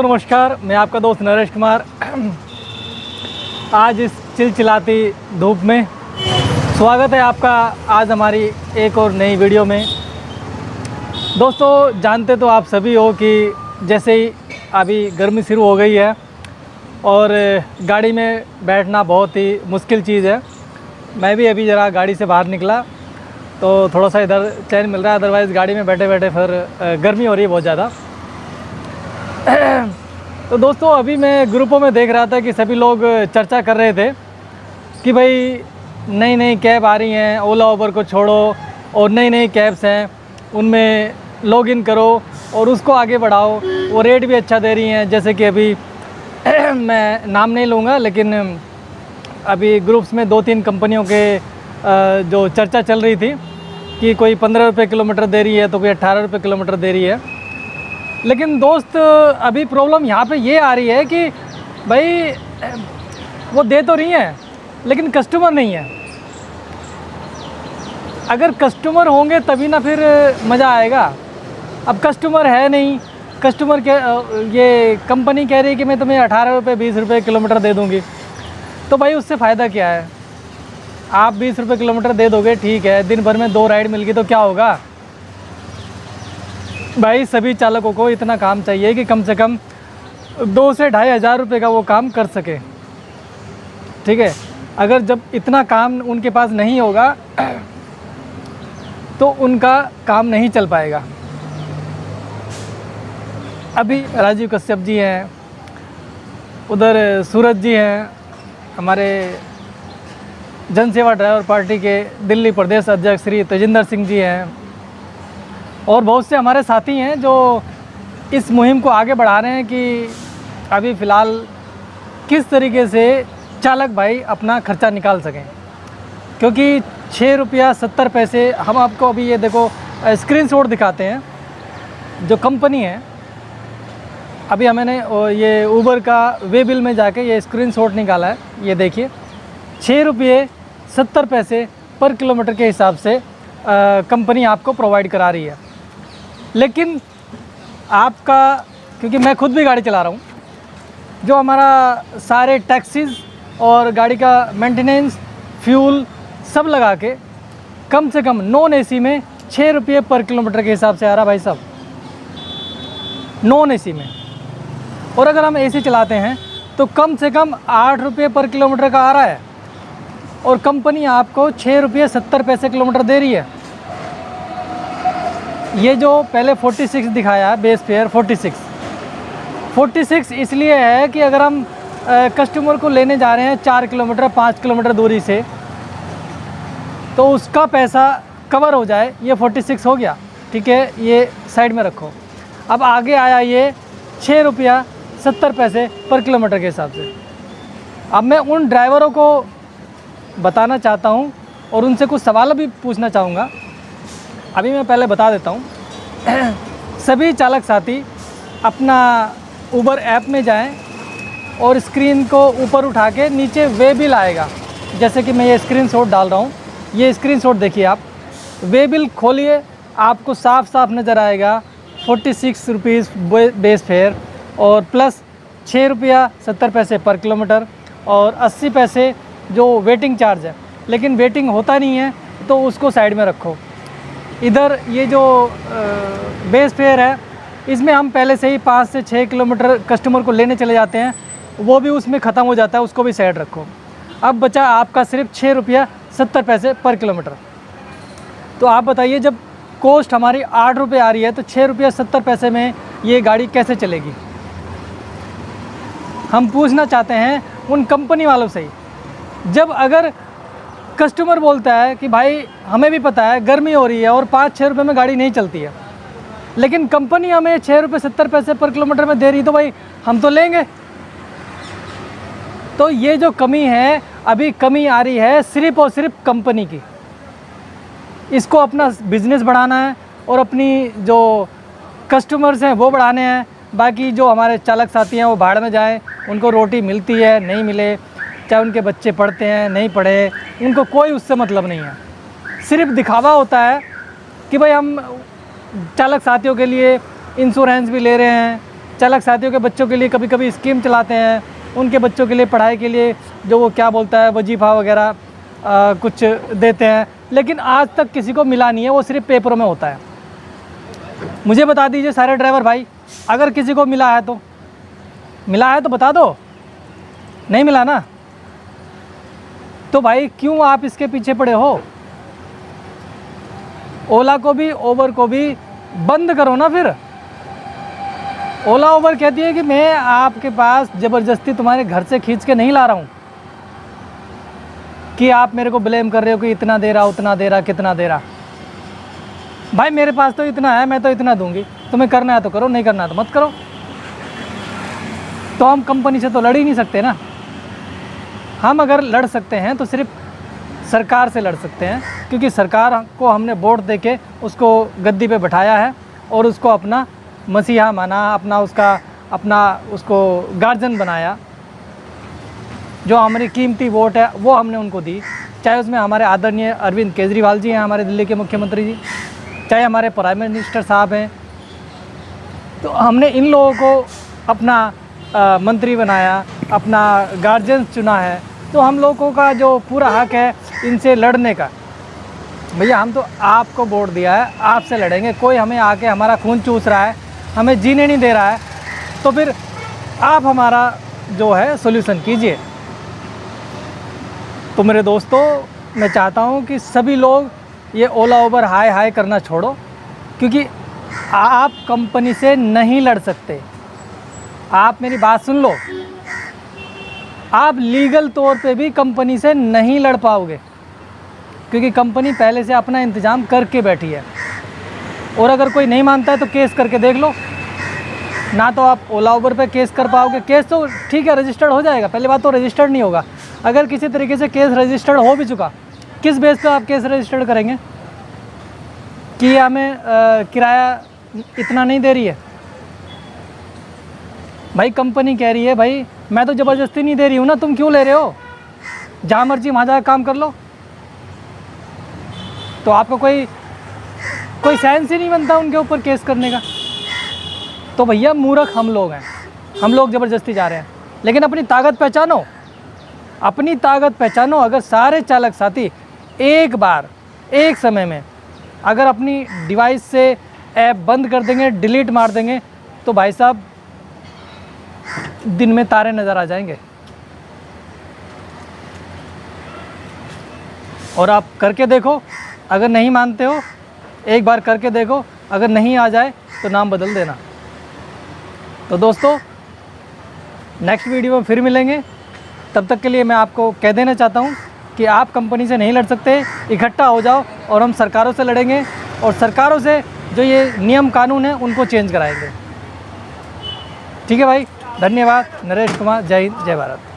दोस्तों नमस्कार, मैं आपका दोस्त नरेश कुमार। आज इस चिलचिलाती धूप में स्वागत है आपका आज हमारी एक और नई वीडियो में। दोस्तों जानते तो आप सभी हो कि जैसे ही अभी गर्मी शुरू हो गई है और गाड़ी में बैठना बहुत ही मुश्किल चीज़ है। मैं भी अभी ज़रा गाड़ी से बाहर निकला तो थोड़ा सा इधर चैन मिल रहा है, अदरवाइज़ गाड़ी में बैठे बैठे फिर गर्मी हो रही है बहुत ज़्यादा। तो दोस्तों अभी मैं ग्रुपों में देख रहा था कि सभी लोग चर्चा कर रहे थे कि भाई नई नई कैब आ रही हैं, ओला उबर को छोड़ो और नई नई कैब्स हैं उनमें लॉगिन करो और उसको आगे बढ़ाओ, वो रेट भी अच्छा दे रही हैं। जैसे कि अभी मैं नाम नहीं लूँगा, लेकिन अभी ग्रुप्स में 2-3 कंपनियों के जो चर्चा चल रही थी कि कोई 15 रुपये किलोमीटर दे रही है तो कोई 18 रुपये किलोमीटर दे रही है। लेकिन दोस्त अभी प्रॉब्लम यहाँ पे ये आ रही है कि भाई वो दे तो रही हैं लेकिन कस्टमर नहीं है। अगर कस्टमर होंगे तभी ना फिर मज़ा आएगा। अब कस्टमर है नहीं, कस्टमर के ये कंपनी कह रही है कि मैं तुम्हें 18 रुपये 20 रुपये किलोमीटर दे दूँगी, तो भाई उससे फ़ायदा क्या है। आप 20 रुपये किलोमीटर दे दोगे, ठीक है, दिन भर में 2 राइड मिल गई तो क्या होगा। भाई सभी चालकों को इतना काम चाहिए कि कम से कम 2 से 2,500 हज़ार रुपये का वो काम कर सके, ठीक है। अगर जब इतना काम उनके पास नहीं होगा तो उनका काम नहीं चल पाएगा। अभी राजीव कश्यप जी हैं, उधर सूरज जी हैं, हमारे जन सेवा ड्राइवर पार्टी के दिल्ली प्रदेश अध्यक्ष श्री तेजिंदर सिंह जी हैं और बहुत से हमारे साथी हैं जो इस मुहिम को आगे बढ़ा रहे हैं कि अभी फ़िलहाल किस तरीके से चालक भाई अपना खर्चा निकाल सकें। क्योंकि 6 रुपया 70 पैसे हम आपको अभी ये देखो स्क्रीनशॉट दिखाते हैं। जो कंपनी है, अभी मैंने ये उबर का वे बिल में जाके ये स्क्रीनशॉट निकाला है, ये देखिए 6 रुपये 70 पैसे पर किलोमीटर के हिसाब से कंपनी आपको प्रोवाइड करा रही है। लेकिन आपका, क्योंकि मैं खुद भी गाड़ी चला रहा हूँ, जो हमारा सारे टैक्सीज़ और गाड़ी का मेंटेनेंस फ्यूल सब लगा के कम से कम नॉन एसी में 6 रुपये पर किलोमीटर के हिसाब से आ रहा भाई साहब, नॉन एसी में। और अगर हम एसी चलाते हैं तो कम से कम 8 रुपये पर किलोमीटर का आ रहा है और कंपनी आपको 6 रुपये 70 पैसे किलोमीटर दे रही है। ये जो पहले 46 दिखाया है बेस फेयर 46 इसलिए है कि अगर हम कस्टमर को लेने जा रहे हैं 4 किलोमीटर 5 किलोमीटर दूरी से तो उसका पैसा कवर हो जाए। ये 46 हो गया, ठीक है, ये साइड में रखो। अब आगे आया ये 6 रुपया 70 पैसे पर किलोमीटर के हिसाब से। अब मैं उन ड्राइवरों को बताना चाहता हूँ और उनसे कुछ सवाल भी पूछना चाहूँगा। अभी मैं पहले बता देता हूँ सभी चालक साथी अपना उबर ऐप में जाएं और स्क्रीन को ऊपर उठा के नीचे वे बिल आएगा। जैसे कि मैं ये स्क्रीनशॉट डाल रहा हूँ, ये स्क्रीनशॉट देखिए आप, वे बिल खोलिए, आपको साफ साफ नज़र आएगा 46 रुपीज़ बेस फेयर और प्लस 6 रुपया 70 पैसे पर किलोमीटर और 80 पैसे जो वेटिंग चार्ज है। लेकिन वेटिंग होता नहीं है तो उसको साइड में रखो। इधर ये जो बेस फेयर है, इसमें हम पहले से ही 5 से 6 किलोमीटर कस्टमर को लेने चले जाते हैं, वो भी उसमें ख़त्म हो जाता है, उसको भी साइड रखो। अब बचा आपका सिर्फ 6 रुपया 70 पैसे पर किलोमीटर। तो आप बताइए, जब कॉस्ट हमारी 8 रुपये आ रही है तो 6 रुपया 70 पैसे में ये गाड़ी कैसे चलेगी। हम पूछना चाहते हैं उन कंपनी वालों से ही, जब अगर कस्टमर बोलता है कि भाई हमें भी पता है गर्मी हो रही है और 5-6 रुपये में गाड़ी नहीं चलती है, लेकिन कंपनी हमें 6 रुपये 70 पैसे पर किलोमीटर में दे रही, तो भाई हम तो लेंगे। तो ये जो कमी है, अभी कमी आ रही है सिर्फ और सिर्फ कंपनी की। इसको अपना बिजनेस बढ़ाना है और अपनी जो कस्टमर्स हैं वो बढ़ाने हैं। बाकी जो हमारे चालक साथी हैं वो भाड़ में जाएं, उनको रोटी मिलती है नहीं मिले, चाहे उनके बच्चे पढ़ते हैं नहीं पढ़े, उनको कोई उससे मतलब नहीं है। सिर्फ दिखावा होता है कि भाई हम चालक साथियों के लिए इंश्योरेंस भी ले रहे हैं, चालक साथियों के बच्चों के लिए कभी कभी स्कीम चलाते हैं, उनके बच्चों के लिए पढ़ाई के लिए जो वो क्या बोलता है वजीफ़ा वगैरह कुछ देते हैं, लेकिन आज तक किसी को मिला नहीं है, वो सिर्फ पेपरों में होता है। मुझे बता दीजिए सारे ड्राइवर भाई, अगर किसी को मिला है तो बता दो, नहीं मिला ना तो भाई क्यों आप इसके पीछे पड़े हो? ओला को भी ओबर को भी बंद करो ना। फिर ओला ओबर कहती है कि मैं आपके पास ज़बरदस्ती तुम्हारे घर से खींच के नहीं ला रहा हूँ कि आप मेरे को ब्लेम कर रहे हो कि इतना दे रहा, उतना दे रहा, कितना दे रहा। भाई मेरे पास तो इतना है, मैं तो इतना दूंगी, तुम्हें करना है तो करो, नहीं करना है तो मत करो। तो हम कंपनी से तो लड़ ही नहीं सकते ना। हम अगर लड़ सकते हैं तो सिर्फ सरकार से लड़ सकते हैं, क्योंकि सरकार को हमने वोट देके उसको गद्दी पे बैठाया है और उसको अपना मसीहा माना, अपना उसको गार्जियन बनाया। जो हमारी कीमती वोट है वो हमने उनको दी, चाहे उसमें हमारे आदरणीय अरविंद केजरीवाल जी हैं, हमारे दिल्ली के मुख्यमंत्री जी, चाहे हमारे प्राइम मिनिस्टर साहब हैं। तो हमने इन लोगों को अपना मंत्री बनाया, अपना गार्जियन चुना है, तो हम लोगों का जो पूरा हक है इनसे लड़ने का। भैया हम तो आपको वोट दिया है, आपसे लड़ेंगे। कोई हमें आके हमारा खून चूस रहा है, हमें जीने नहीं दे रहा है, तो फिर आप हमारा जो है सॉल्यूशन कीजिए। तो मेरे दोस्तों, मैं चाहता हूँ कि सभी लोग ये ओला उबर हाय हाय करना छोड़ो, क्योंकि आप कंपनी से नहीं लड़ सकते। आप मेरी बात सुन लो, आप लीगल तौर पे भी कंपनी से नहीं लड़ पाओगे, क्योंकि कंपनी पहले से अपना इंतज़ाम करके बैठी है। और अगर कोई नहीं मानता है तो केस करके देख लो। ना तो आप ओला उबर पे केस कर पाओगे, केस तो ठीक है रजिस्टर्ड हो जाएगा, पहली बात तो रजिस्टर्ड नहीं होगा। अगर किसी तरीके से केस रजिस्टर्ड हो भी चुका, किस बेस पे आप केस रजिस्टर्ड करेंगे कि हमें किराया इतना नहीं दे रही है? भाई कंपनी कह रही है भाई मैं तो ज़बरदस्ती नहीं दे रही हूँ ना, तुम क्यों ले रहे हो? जहाँ मर्जी वहाँ जाकर काम कर लो। तो आपको कोई सेंस ही नहीं बनता उनके ऊपर केस करने का। तो भैया मूर्ख हम लोग हैं, हम लोग ज़बरदस्ती जा रहे हैं। लेकिन अपनी ताकत पहचानो, अपनी ताकत पहचानो। अगर सारे चालक साथी एक बार एक समय में अगर अपनी डिवाइस से ऐप बंद कर देंगे, डिलीट मार देंगे, तो भाई साहब दिन में तारे नज़र आ जाएंगे। और आप करके देखो, अगर नहीं मानते हो एक बार करके देखो, अगर नहीं आ जाए तो नाम बदल देना। तो दोस्तों नेक्स्ट वीडियो में फिर मिलेंगे, तब तक के लिए मैं आपको कह देना चाहता हूँ कि आप कंपनी से नहीं लड़ सकते, इकट्ठा हो जाओ और हम सरकारों से लड़ेंगे और सरकारों से जो ये नियम कानून है उनको चेंज कराएंगे। ठीक है भाई, धन्यवाद। नरेश कुमार, जय हिंद, जय भारत।